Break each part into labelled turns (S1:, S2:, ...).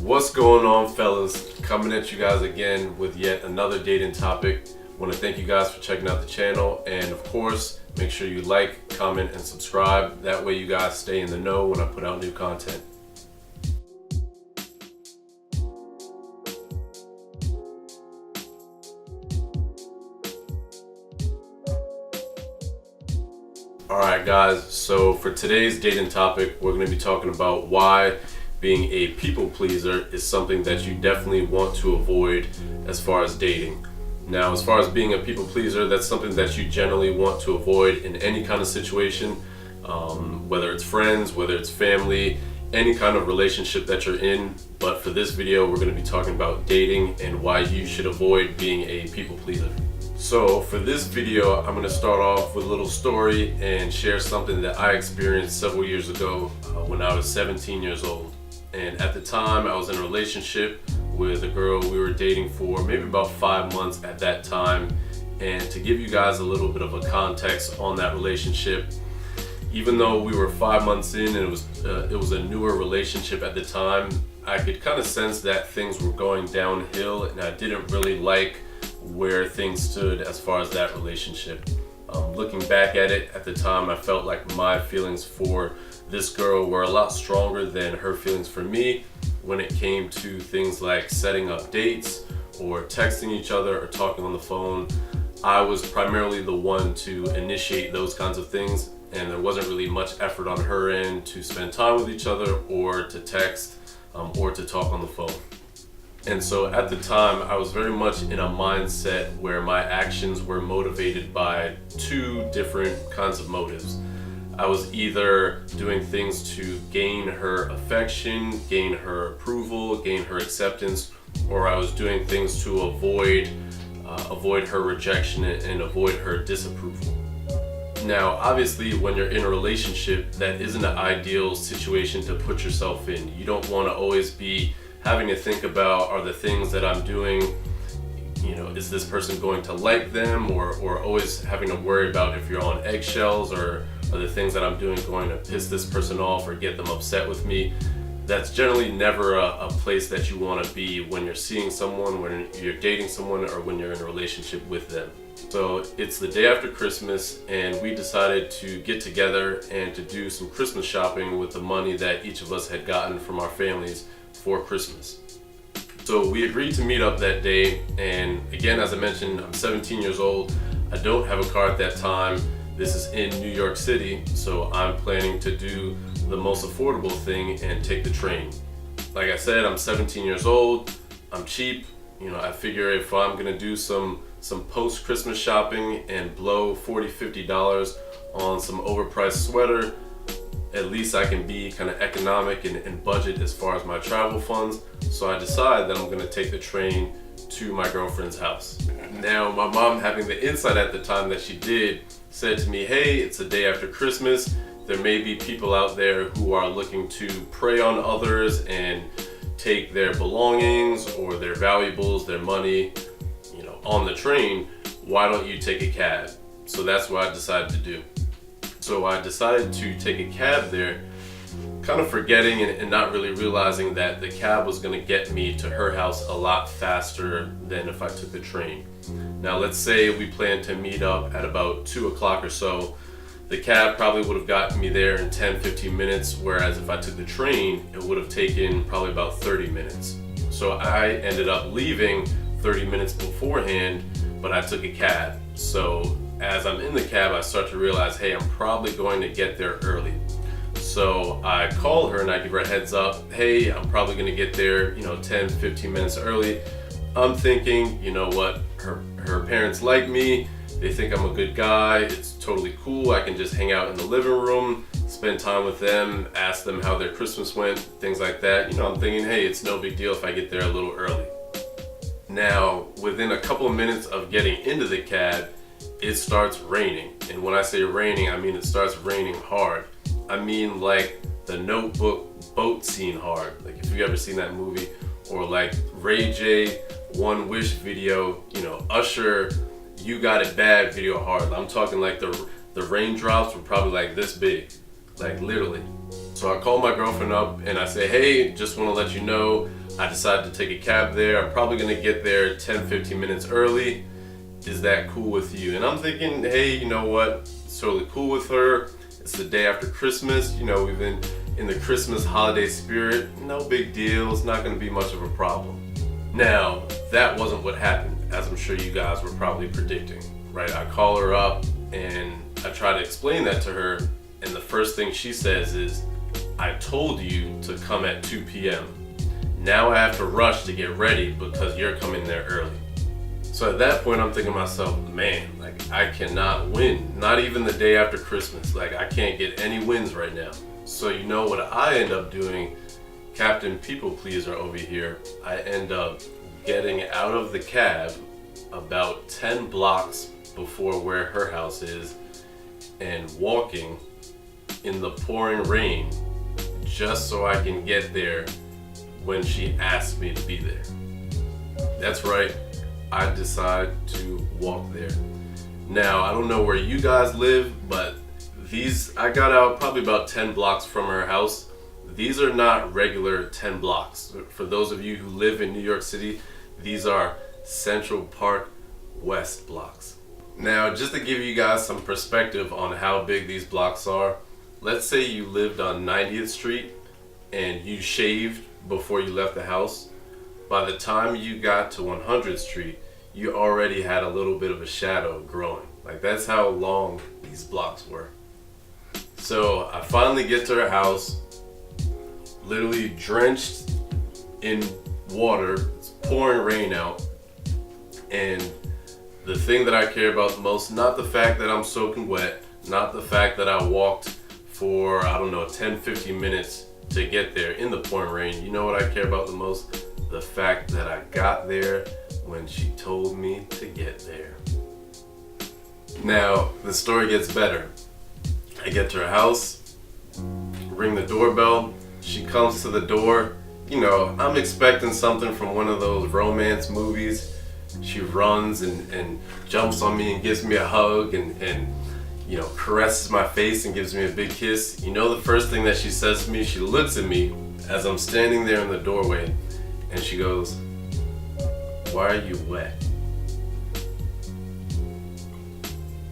S1: What's going on, fellas? Coming at you guys again with yet another dating topic. Want to thank you guys for checking out the channel, and of course make sure you like, comment, and subscribe. That way you guys stay in the know when I put out new content. Alright guys, so for today's dating topic, we're going to be talking about why being a people pleaser is something that you definitely want to avoid as far as dating. Now, as far as being a people pleaser, that's something that you generally want to avoid in any kind of situation, whether it's friends, whether it's family, any kind of relationship that you're in. But for this video, we're going to be talking about dating and why you should avoid being a people pleaser. So for this video, I'm going to start off with a little story and share something that I experienced several years ago when I was 17 years old. And at the time, I was in a relationship with a girl. We were dating for maybe about 5 months at that time. And to give you guys a little bit of a context on that relationship, even though we were 5 months in and it was a newer relationship at the time, I could kind of sense that things were going downhill, and I didn't really like where things stood as far as that relationship. Looking back at it at the time, I felt like my feelings for this girl were a lot stronger than her feelings for me when it came to things like setting up dates or texting each other or talking on the phone. I was primarily the one to initiate those kinds of things, and there wasn't really much effort on her end to spend time with each other or to text or to talk on the phone. And so at the time, I was very much in a mindset where my actions were motivated by two different kinds of motives. I was either doing things to gain her affection, gain her approval, gain her acceptance, or I was doing things to avoid her rejection and avoid her disapproval. Now, obviously, when you're in a relationship, that isn't an ideal situation to put yourself in. You don't want to always be having to think about, are the things that I'm doing, is this person going to like them, or always having to worry about if you're on eggshells, or are the things that I'm doing going to piss this person off or get them upset with me. That's generally never a place that you want to be when you're seeing someone, when you're dating someone, or when you're in a relationship with them. So it's the day after Christmas, and we decided to get together and to do some Christmas shopping with the money that each of us had gotten from our families for Christmas. So we agreed to meet up that day, and again, as I mentioned, I'm 17 years old. I don't have a car at that time. This is in New York City, so I'm planning to do the most affordable thing and take the train. Like I said, I'm 17 years old. I'm cheap. I figure if I'm gonna do some post-Christmas shopping and blow $40, $50 on some overpriced sweater, at least I can be kind of economic and budget as far as my travel funds. So I decide that I'm going to take the train to my girlfriend's house. Now, my mom, having the insight at the time that she did, said to me, hey, it's the day after Christmas. There may be people out there who are looking to prey on others and take their belongings or their valuables, their money, on the train. Why don't you take a cab? So that's what I decided to do. So I decided to take a cab there, kind of forgetting and not really realizing that the cab was going to get me to her house a lot faster than if I took the train. Now, let's say we planned to meet up at about 2 o'clock or so. The cab probably would have gotten me there in 10-15 minutes, whereas if I took the train, it would have taken probably about 30 minutes. So I ended up leaving 30 minutes beforehand, but I took a cab. So as I'm in the cab, I start to realize, hey, I'm probably going to get there early. So I call her and I give her a heads up, hey, I'm probably going to get there, 10-15 minutes early. I'm thinking, you know what, her parents like me, they think I'm a good guy, it's totally cool, I can just hang out in the living room, spend time with them, ask them how their Christmas went, things like that. I'm thinking, hey, it's no big deal if I get there a little early. Now, within a couple of minutes of getting into the cab, it starts raining. And when I say raining, I mean it starts raining hard. I mean like the Notebook boat scene hard. Like if you ever seen that movie, or like Ray J One Wish video, Usher you got it bad video hard. I'm talking like the raindrops were probably like this big, like literally. So I called my girlfriend up and I say, hey, just want to let you know I decided to take a cab there. I'm probably gonna get there 10-15 minutes early. Is that cool with you? And I'm thinking, hey, you know what? It's totally cool with her. It's the day after Christmas. You know, we've been in the Christmas holiday spirit. No big deal. It's not gonna be much of a problem. Now, that wasn't what happened, as I'm sure you guys were probably predicting, right? I call her up and I try to explain that to her, and the first thing she says is, I told you to come at 2 p.m. Now I have to rush to get ready because you're coming there early. So at that point, I'm thinking to myself, man, like I cannot win. Not even the day after Christmas. Like I can't get any wins right now. So you know what I end up doing, Captain People Pleaser over here, I end up getting out of the cab about 10 blocks before where her house is and walking in the pouring rain just so I can get there when she asked me to be there. That's right, I decide to walk there. Now, I don't know where you guys live, but I got out probably about 10 blocks from her house. These are not regular 10 blocks. For those of you who live in New York City, these are Central Park West blocks. Now, just to give you guys some perspective on how big these blocks are, let's say you lived on 90th Street and you shaved before you left the house. By the time you got to 100th Street, you already had a little bit of a shadow growing. Like that's how long these blocks were. So I finally get to her house, literally drenched in water. It's pouring rain out. And the thing that I care about the most, not the fact that I'm soaking wet, not the fact that I walked for, 10-15 minutes to get there in the pouring rain. You know what I care about the most? The fact that I got there when she told me to get there. Now, the story gets better. I get to her house, ring the doorbell, she comes to the door. You know, I'm expecting something from one of those romance movies. She runs and jumps on me and gives me a hug and caresses my face and gives me a big kiss. You know the first thing that she says to me, she looks at me as I'm standing there in the doorway and she goes, "Why are you wet?"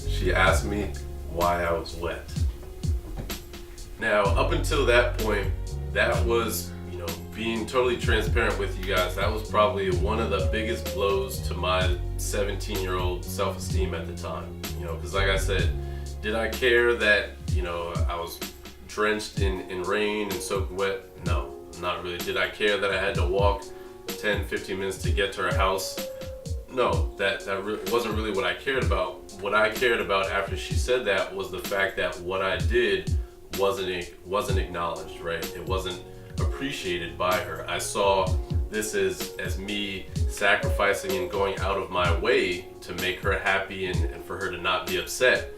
S1: She asked me why I was wet. Now, up until that point, that was, being totally transparent with you guys, that was probably one of the biggest blows to my 17-year-old self-esteem at the time. Because like I said, did I care that, I was drenched in rain and soaked wet? No, not really. Did I care that I had to walk 10-15 minutes to get to her house? No, that wasn't really what I cared about. What I cared about after she said that was the fact that what I did wasn't acknowledged, right? It wasn't appreciated by her. I saw this as me sacrificing and going out of my way to make her happy and for her to not be upset,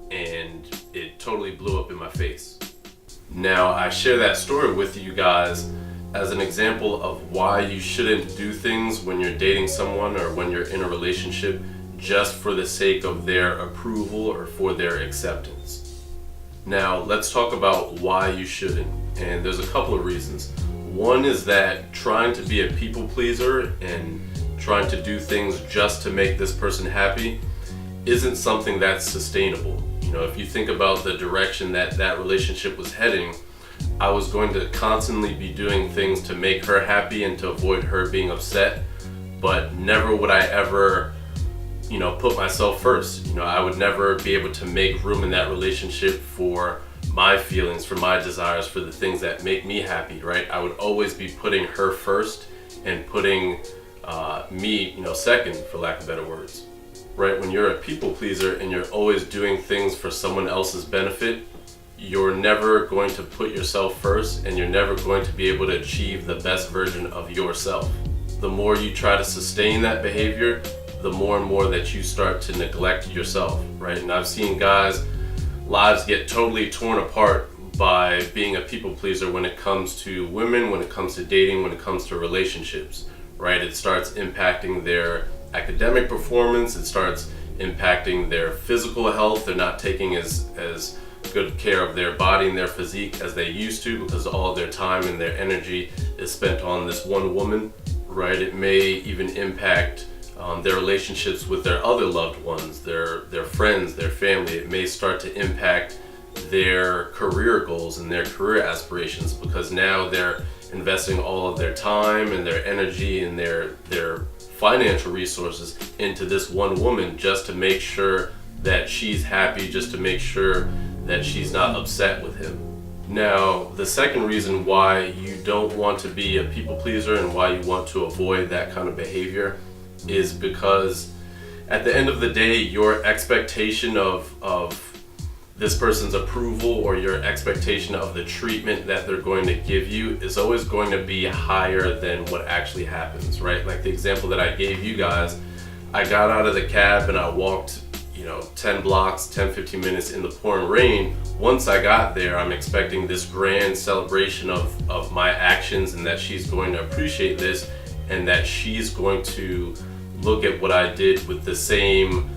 S1: and it totally blew up in my face. Now, I share that story with you guys as an example of why you shouldn't do things when you're dating someone or when you're in a relationship just for the sake of their approval or for their acceptance. Now, let's talk about why you shouldn't. And there's a couple of reasons. One is that trying to be a people pleaser and trying to do things just to make this person happy isn't something that's sustainable. If you think about the direction that relationship was heading, I was going to constantly be doing things to make her happy and to avoid her being upset, but never would I ever, put myself first. I would never be able to make room in that relationship for my feelings, for my desires, for the things that make me happy, right? I would always be putting her first and putting me, second, for lack of better words, right? When you're a people pleaser and you're always doing things for someone else's benefit, you're never going to put yourself first and you're never going to be able to achieve the best version of yourself. The more you try to sustain that behavior, the more and more that you start to neglect yourself, right? And I've seen guys' lives get totally torn apart by being a people pleaser when it comes to women, when it comes to dating, when it comes to relationships, right? It starts impacting their academic performance, it starts impacting their physical health. They're not taking as good care of their body and their physique as they used to, because all of their time and their energy is spent on this one woman, right? It may even impact their relationships with their other loved ones, their friends, their family. It may start to impact their career goals and their career aspirations, because now they're investing all of their time and their energy and their financial resources into this one woman just to make sure that she's happy, just to make sure that she's not upset with him. Now, the second reason why you don't want to be a people pleaser and why you want to avoid that kind of behavior is because at the end of the day, your expectation of this person's approval or your expectation of the treatment that they're going to give you is always going to be higher than what actually happens, right? Like the example that I gave you guys, I got out of the cab and I walked 10 blocks, 10, 15 minutes in the pouring rain. Once I got there, I'm expecting this grand celebration of my actions, and that she's going to appreciate this, and that she's going to look at what I did with the same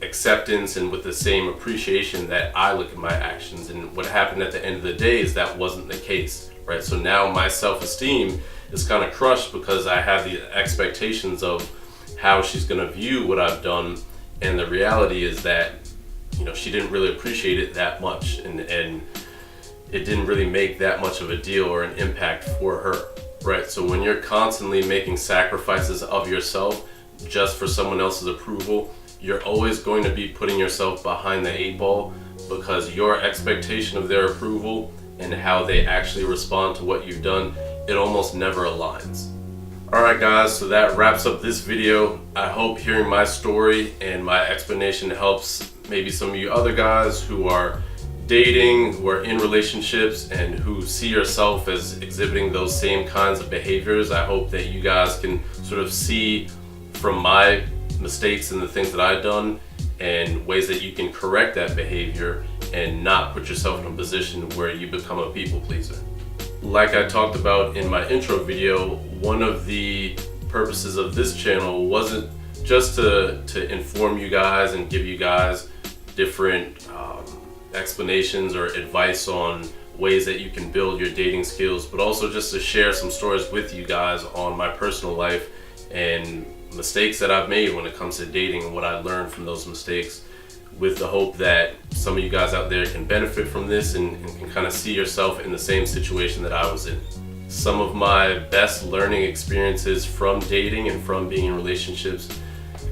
S1: acceptance and with the same appreciation that I look at my actions. And what happened at the end of the day is that wasn't the case, right? So now my self-esteem is kind of crushed because I have the expectations of how she's going to view what I've done, and the reality is that she didn't really appreciate it that much, and it didn't really make that much of a deal or an impact for her, right? So when you're constantly making sacrifices of yourself just for someone else's approval, you're always going to be putting yourself behind the 8 ball, because your expectation of their approval and how they actually respond to what you've done, it almost never aligns. Alright guys, so that wraps up this video. I hope hearing my story and my explanation helps maybe some of you other guys who are dating, who are in relationships, and who see yourself as exhibiting those same kinds of behaviors. I hope that you guys can sort of see from my mistakes and the things that I've done and ways that you can correct that behavior and not put yourself in a position where you become a people pleaser. Like I talked about in my intro video, one of the purposes of this channel wasn't just to inform you guys and give you guys different explanations or advice on ways that you can build your dating skills, but also just to share some stories with you guys on my personal life and mistakes that I've made when it comes to dating and what I learned from those mistakes, with the hope that some of you guys out there can benefit from this and can kind of see yourself in the same situation that I was in. Some of my best learning experiences from dating and from being in relationships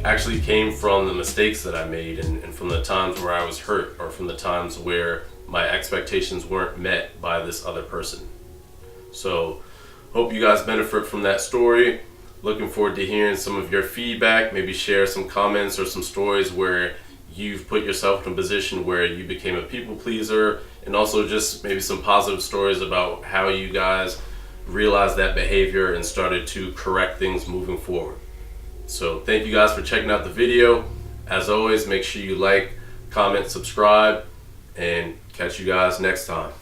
S1: actually came from the mistakes that I made and from the times where I was hurt, or from the times where my expectations weren't met by this other person. So hope you guys benefit from that story. Looking forward to hearing some of your feedback. Maybe share some comments or some stories where you've put yourself in a position where you became a people pleaser, and also just maybe some positive stories about how you guys realized that behavior and started to correct things moving forward. So thank you guys for checking out the video. As always, make sure you like, comment, subscribe, and catch you guys next time.